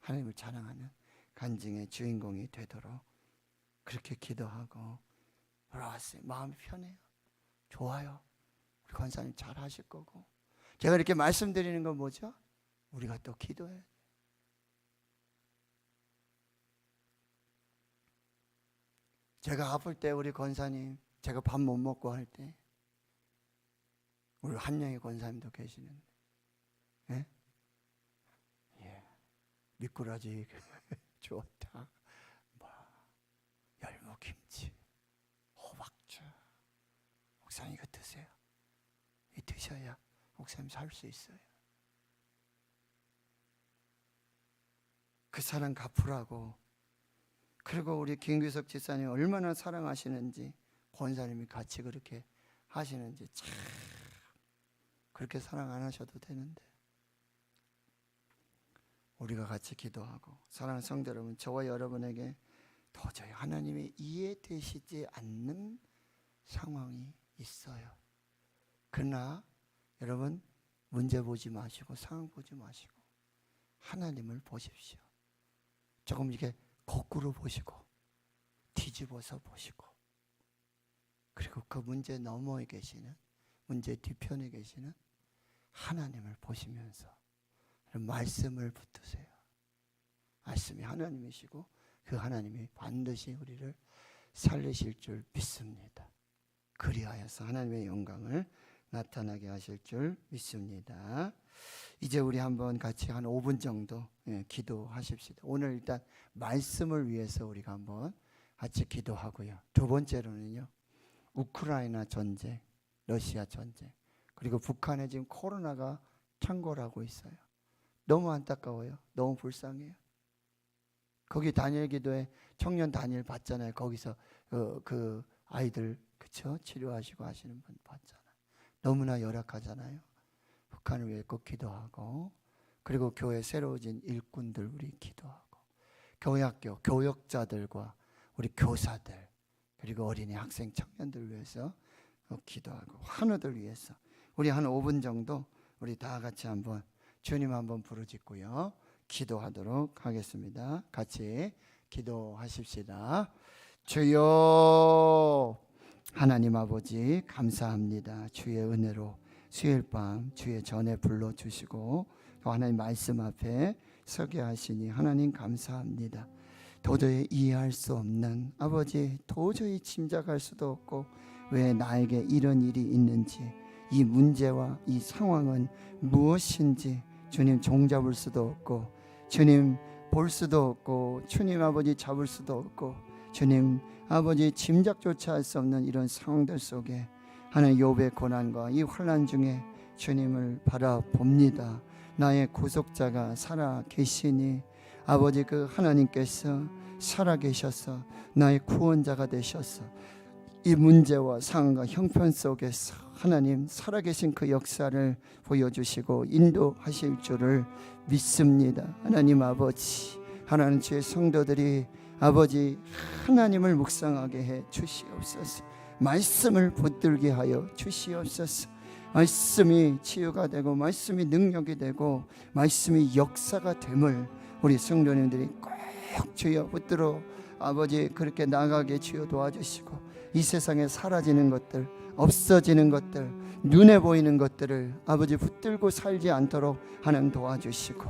하나님을 자랑하는 간증의 주인공이 되도록 그렇게 기도하고 돌아왔어요. 마음이 편해요. 좋아요. 우리 권사님 잘 하실 거고. 제가 이렇게 말씀드리는 건 뭐죠? 우리가 또 기도해야 돼요. 제가 아플 때 우리 권사님, 제가 밥 못 먹고 할 때 우리 한영희 권사님도 계시는데, 예? 예. 미꾸라지 좋다. 뭐 열무김치, 호박죽. 목사님 이거 드세요. 이 드셔야 목사님 살 수 있어요. 그 사랑 갚으라고. 그리고 우리 김규석 지사님 얼마나 사랑하시는지, 권사님이 같이 그렇게 하시는지 참 그렇게 사랑 안 하셔도 되는데. 우리가 같이 기도하고, 사랑하는 성도 여러분, 저와 여러분에게 도저히 하나님이 이해되시지 않는 상황이 있어요. 그러나 여러분, 문제 보지 마시고 상황 보지 마시고 하나님을 보십시오. 조금 이렇게 거꾸로 보시고 뒤집어서 보시고, 그리고 그 문제 너머에 계시는, 문제 뒤편에 계시는 하나님을 보시면서 말씀을 붙드세요. 말씀이 하나님이시고 그 하나님이 반드시 우리를 살리실 줄 믿습니다. 그리하여서 하나님의 영광을 나타나게 하실 줄 믿습니다. 이제 우리 한번 같이 한 5분 정도 기도하십시다. 오늘 일단 말씀을 위해서 우리가 한번 같이 기도하고요. 두 번째로는요, 우크라이나 전쟁, 러시아 전쟁, 그리고 북한에 지금 코로나가 창궐하고 있어요. 너무 안타까워요. 너무 불쌍해요. 거기 다니엘 기도에 청년 다니엘 봤잖아요. 거기서 그 아이들 그쵸? 치료하시고 하시는 분 봤잖아요. 너무나 열악하잖아요. 북한을 위해 꼭 기도하고, 그리고 교회 새로워진 일꾼들 우리 기도하고, 교회 학교 교역자들과 우리 교사들, 그리고 어린이 학생 청년들 위해서 기도하고, 환우들 위해서 우리 한 5분 정도 우리 다 같이 한번 주님 한번 부르짖고요, 기도하도록 하겠습니다. 같이 기도하십시다. 주여 하나님 아버지 감사합니다. 주의 은혜로 수요일 밤 주의 전에 불러주시고 또 하나님 말씀 앞에 서게 하시니 하나님 감사합니다. 도저히 이해할 수 없는, 아버지 도저히 짐작할 수도 없고 왜 나에게 이런 일이 있는지, 이 문제와 이 상황은 무엇인지 주님 종잡을 수도 없고, 주님 볼 수도 없고, 주님 아버지 잡을 수도 없고, 주님 아버지 짐작조차 할 수 없는 이런 상황들 속에 하나님 욥의 고난과 이 환난 중에 주님을 바라봅니다. 나의 구속자가 살아 계시니 아버지 그 하나님께서 살아 계셔서 나의 구원자가 되셔서 이 문제와 상황과 형편 속에서 하나님 살아계신 그 역사를 보여주시고 인도하실 줄을 믿습니다. 하나님 아버지, 하나님 주의 성도들이 아버지 하나님을 묵상하게 해 주시옵소서. 말씀을 붙들게 하여 주시옵소서. 말씀이 치유가 되고 말씀이 능력이 되고 말씀이 역사가 됨을 우리 성도님들이 꼭 주여 붙들어 아버지 그렇게 나가게 주여 도와주시고, 이 세상에 사라지는 것들, 없어지는 것들, 눈에 보이는 것들을 아버지 붙들고 살지 않도록 하나님 도와주시고,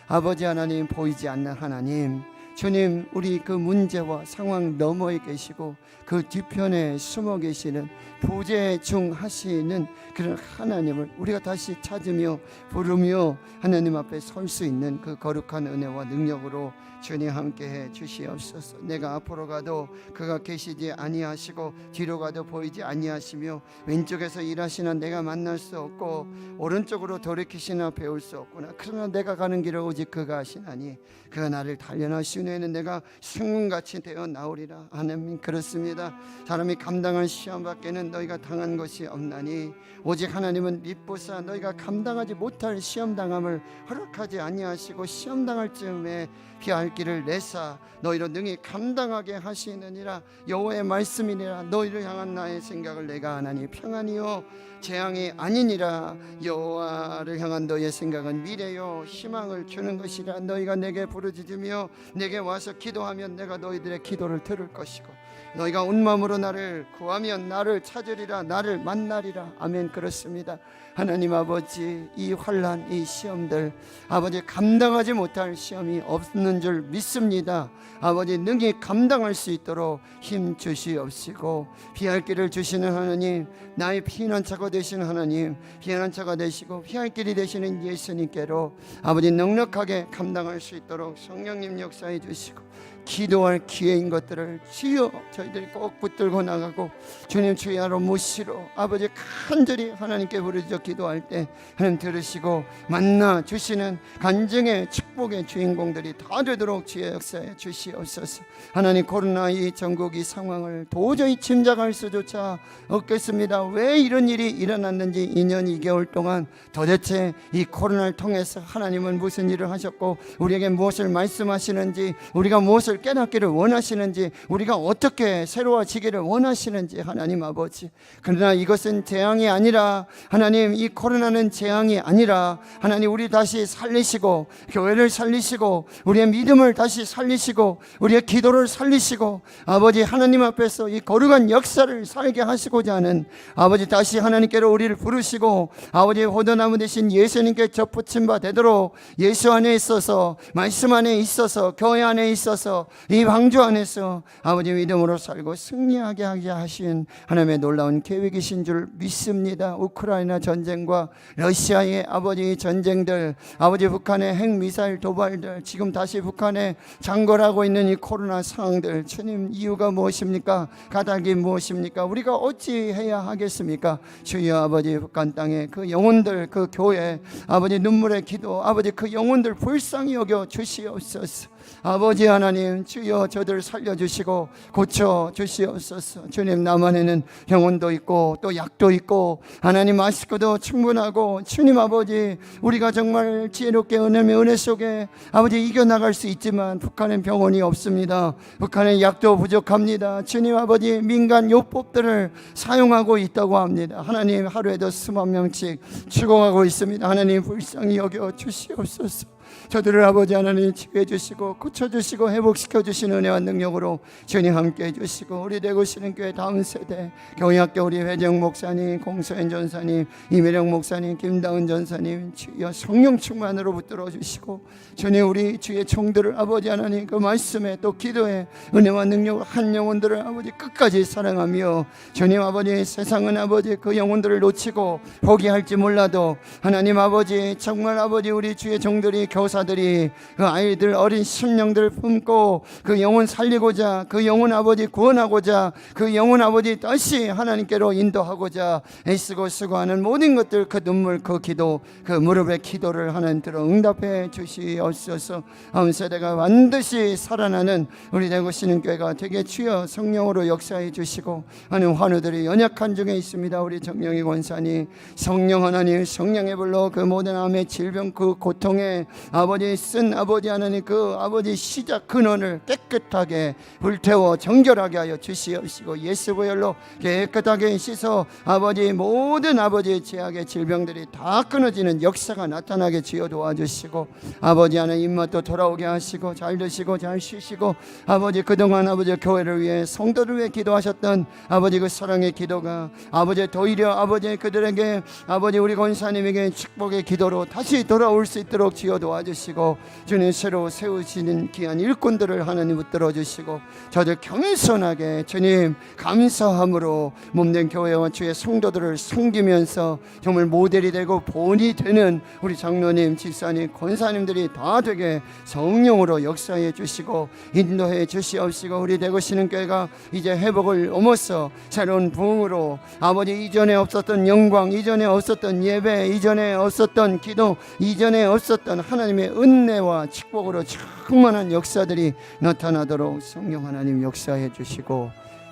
아버지 하나님 보이지 않는 하나님, 주님 우리 그 문제와 상황 너머에 계시고 그 뒤편에 숨어 계시는 부재중하시는 그런 하나님을 우리가 다시 찾으며 부르며 하나님 앞에 설 수 있는 그 거룩한 은혜와 능력으로 주님 함께해 주시옵소서. 내가 앞으로 가도 그가 계시지 아니하시고 뒤로 가도 보이지 아니하시며 왼쪽에서 일하시는 내가 만날 수 없고 오른쪽으로 돌이키시나 배울 수 없구나. 그러나 내가 가는 길을 오직 그가 하시나니 그가 나를 단련하신 후에는 내가 승문같이 되어 나오리라. 하나님 그렇습니다. 사람이 감당한 시험 밖에는 너희가 당한 것이 없나니 오직 하나님은 미쁘사 너희가 감당하지 못할 시험당함을 허락하지 아니하시고 시험당할 즈음에 피할 길을 내사 너희로 능히 감당하게 하시느니라. 여호와의 말씀이니라. 너희를 향한 나의 생각을 내가 하나니 평안이요 재앙이 아니니라. 여호와를 향한 너희의 생각은 미래요 희망을 주는 것이라. 너희가 내게 부르짖으며 내게 와서 기도하면 내가 너희들의 기도를 들을 것이고 너희가 온 마음으로 나를 구하면 나를 찾으리라. 나를 만나리라. 아멘. 그렇습니다. 하나님 아버지, 이 환난, 이 시험들 아버지 감당하지 못할 시험이 없는 줄 믿습니다. 아버지 능히 감당할 수 있도록 힘 주시옵시고 피할 길을 주시는 하나님, 나의 피난처가 되시는 하나님, 피난처가 되시고 피할 길이 되시는 예수님께로 아버지 넉넉하게 감당할 수 있도록 성령님 역사해 주시고 기도할 기회인 것들을 주여 저희들이 꼭 붙들고 나가고 주님 주야로 모시러 아버지 간절히 하나님께 부르짖어 기도할 때 하나님 들으시고 만나 주시는 간증의 축복 축복의 주인공들이 다 되도록 주의 역사에 주시옵소서. 하나님, 코로나 이 전국 이 상황을 도저히 짐작할 수조차 없겠습니다. 왜 이런 일이 일어났는지 2년 2개월 동안 도대체 이 코로나를 통해서 하나님은 무슨 일을 하셨고 우리에게 무엇을 말씀하시는지, 우리가 무엇을 깨닫기를 원하시는지, 우리가 어떻게 새로워지기를 원하시는지 하나님 아버지, 그러나 이것은 재앙이 아니라 하나님, 이 코로나는 재앙이 아니라 하나님, 우리 다시 살리시고 교회를 살리시고 우리의 믿음을 다시 살리시고 우리의 기도를 살리시고 아버지 하나님 앞에서 이 거룩한 역사를 살게 하시고자 하는 아버지, 다시 하나님께로 우리를 부르시고 아버지 호도나무 대신 예수님께 접붙임 바 되도록 예수 안에 있어서, 말씀 안에 있어서, 교회 안에 있어서, 이 방주 안에서 아버지 믿음으로 살고 승리하게 하게 하신 하나님의 놀라운 계획이신 줄 믿습니다. 우크라이나 전쟁과 러시아의 아버지 전쟁들, 아버지 북한의 핵미사일 도발들, 지금 다시 북한에 장궐하고 있는 이 코로나 상황들, 주님 이유가 무엇입니까? 가닥이 무엇입니까? 우리가 어찌 해야 하겠습니까? 주여 아버지, 북한 땅에 그 영혼들, 그 교회 아버지 눈물의 기도, 아버지 그 영혼들 불쌍히 여겨 주시옵소서. 아버지 하나님, 주여 저들 살려주시고 고쳐 주시옵소서. 주님, 남한에는 병원도 있고 또 약도 있고 하나님 마스크도 충분하고, 주님 아버지 우리가 정말 지혜롭게 은혜의 은혜 속에 아버지 이겨나갈 수 있지만 북한엔 병원이 없습니다. 북한엔 약도 부족합니다. 주님 아버지, 민간 요법들을 사용하고 있다고 합니다. 하나님, 하루에도 수만 명씩 죽어가고 있습니다. 하나님 불쌍히 여겨 주시옵소서. 저들을 아버지 하나님 치유해 주시고 고쳐주시고 회복시켜 주시는 은혜와 능력으로 주님 함께 해주시고, 우리 대구시는 교회 다음 세대 경희학교 우리 회정 목사님, 공소현 전사님, 이매령 목사님, 김다은 전사님 주여 성령 충만으로 붙들어 주시고, 주님 우리 주의 종들을 아버지 하나님 그 말씀에 또 기도에 은혜와 능력으로 한 영혼들을 아버지 끝까지 사랑하며, 주님 아버지 세상은 아버지 그 영혼들을 놓치고 포기할지 몰라도 하나님 아버지 정말 아버지 우리 주의 종들이, 교사들이 그 아이들 어린 심령들을 품고 그 영혼 살리고자, 그 영혼 아버지 구원하고자, 그 영혼 아버지 다시 하나님께로 인도하고자 애쓰고 수고하는 모든 것들, 그 눈물, 그 기도, 그 무릎의 기도를 하나님께로 응답해 주시옵소서. 다음 세대가 반드시 살아나는 우리 대구시는 교회가 되게 주여 성령으로 역사해 주시고, 하는 환우들이 연약한 중에 있습니다. 우리 정령희 권사님, 성령 하나님, 성령의 불로 그 모든 암의 질병, 그 고통에 아버지 쓴 아버지 하나님 그 아버지 시작 근원을 깨끗하게 불태워 정결하게 하여 주시옵시고, 예수 보혈로 깨끗하게 씻어 아버지 모든 아버지의 죄악의 질병들이 다 끊어지는 역사가 나타나게 주여 도와주시고, 아버지 하나님 입맛도 돌아오게 하시고 잘 드시고 잘 쉬시고, 아버지 그동안 아버지 교회를 위해 성도를 위해 기도하셨던 아버지 그 사랑의 기도가 아버지 도리어 아버지 그들에게 아버지 우리 권사님에게 축복의 기도로 다시 돌아올 수 있도록 주여 도와주시고, 주님 새로 세우시는 귀한 일꾼들을 하나님 붙들어 주시고, 저들 겸손하게 주님 감사함으로 몸된 교회와 주의 성도들을 섬기면서 정말 모델이 되고 본이 되는 우리 장로님, 집사님, 권사님들이 다 되게 성령으로 역사해 주시고 인도해 주시옵시고, 우리 대구시는 교회가 이제 회복을 넘어서 새로운 부흥으로 아버지 이전에 없었던 영광, 이전에 없었던 예배, 이전에 없었던 기도, 이전에 없었던 하나님의 은혜와 축복으로 충만한 역사들이 나타나도록 성령 하나님 역사해 주시고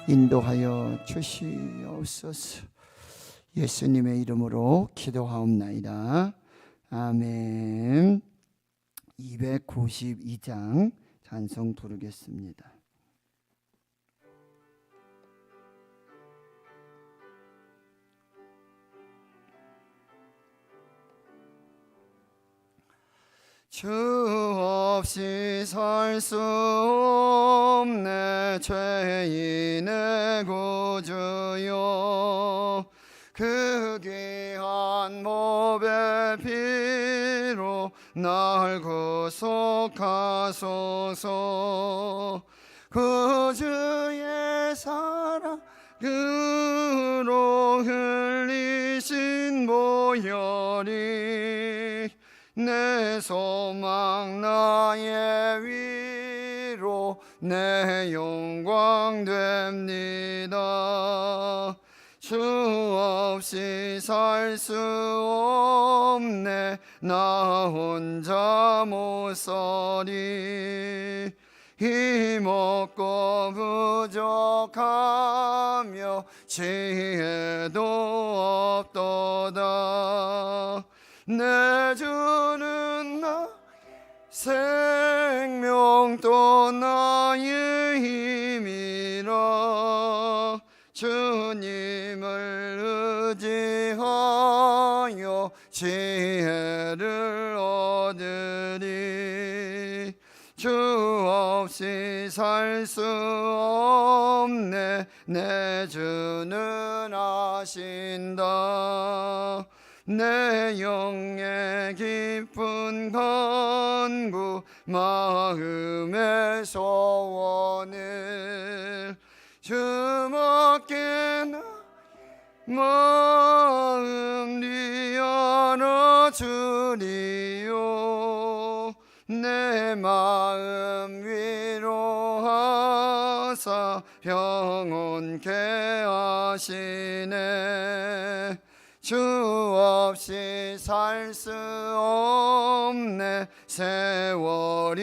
인도하여 주시옵소서. 예수님의 이름으로 기도하옵나이다. 아멘. 292장 찬송 부르겠습니다. 주 없이 살 수 없네 죄인의 구주여, 그 귀한 법의 피로 날 구속하소서. 그 주의 사랑으로 흘리신 보혈이 내 소망 나의 위로 내 영광 됩니다. 주 없이 살 수 없네 나 혼자 못 서리. 힘없고 부족하며 지혜도 없도다. 내 주는 나 생명 또 나의 힘이라. 주님을 의지하여 지혜를 얻으리. 주 없이 살 수 없네. 내 주는 아신다. 내 영의 깊은 간구 마음의 소원을 주밖에 나 마음 네 알아주리요. 내 마음 위로하사 평온케 하시네. 주 없이 살 수 없네. 세월이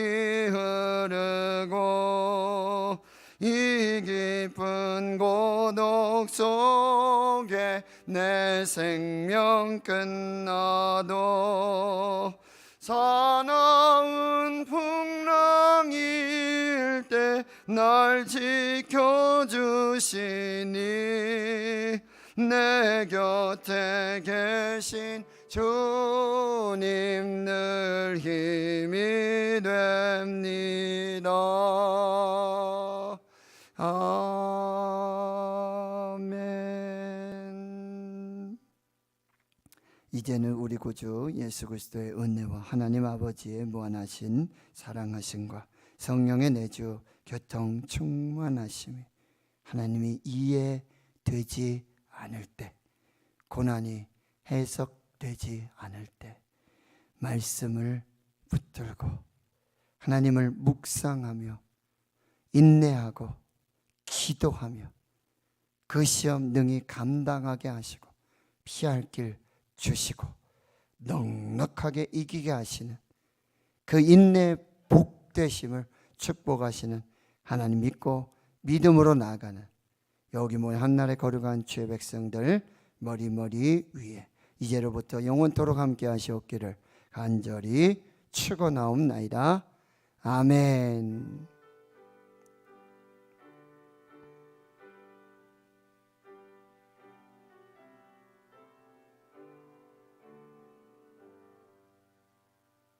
흐르고 이 깊은 고독 속에 내 생명 끝나도 사나운 풍랑일 때 날 지켜주시니 내 곁에 계신 주님 늘 힘이 됩니다. 아멘. 이제는 우리 구주 예수 그리스도의 은혜와 하나님 아버지의 무한하신 사랑하심과 성령의 내주 교통 충만하심이 하나님이 이해되지 않을 때, 고난이 해석되지 않을 때 말씀을 붙들고 하나님을 묵상하며 인내하고 기도하며 그 시험 능히 감당하게 하시고 피할 길 주시고 넉넉하게 이기게 하시는 그 인내의 복되심을 축복하시는 하나님 믿고 믿음으로 나아가는 여기 모인 한날에 거룩한 주의 백성들 머리 위에 이제로부터 영원토록 함께 하시옵기를 간절히 축원하옵나이다. 아멘.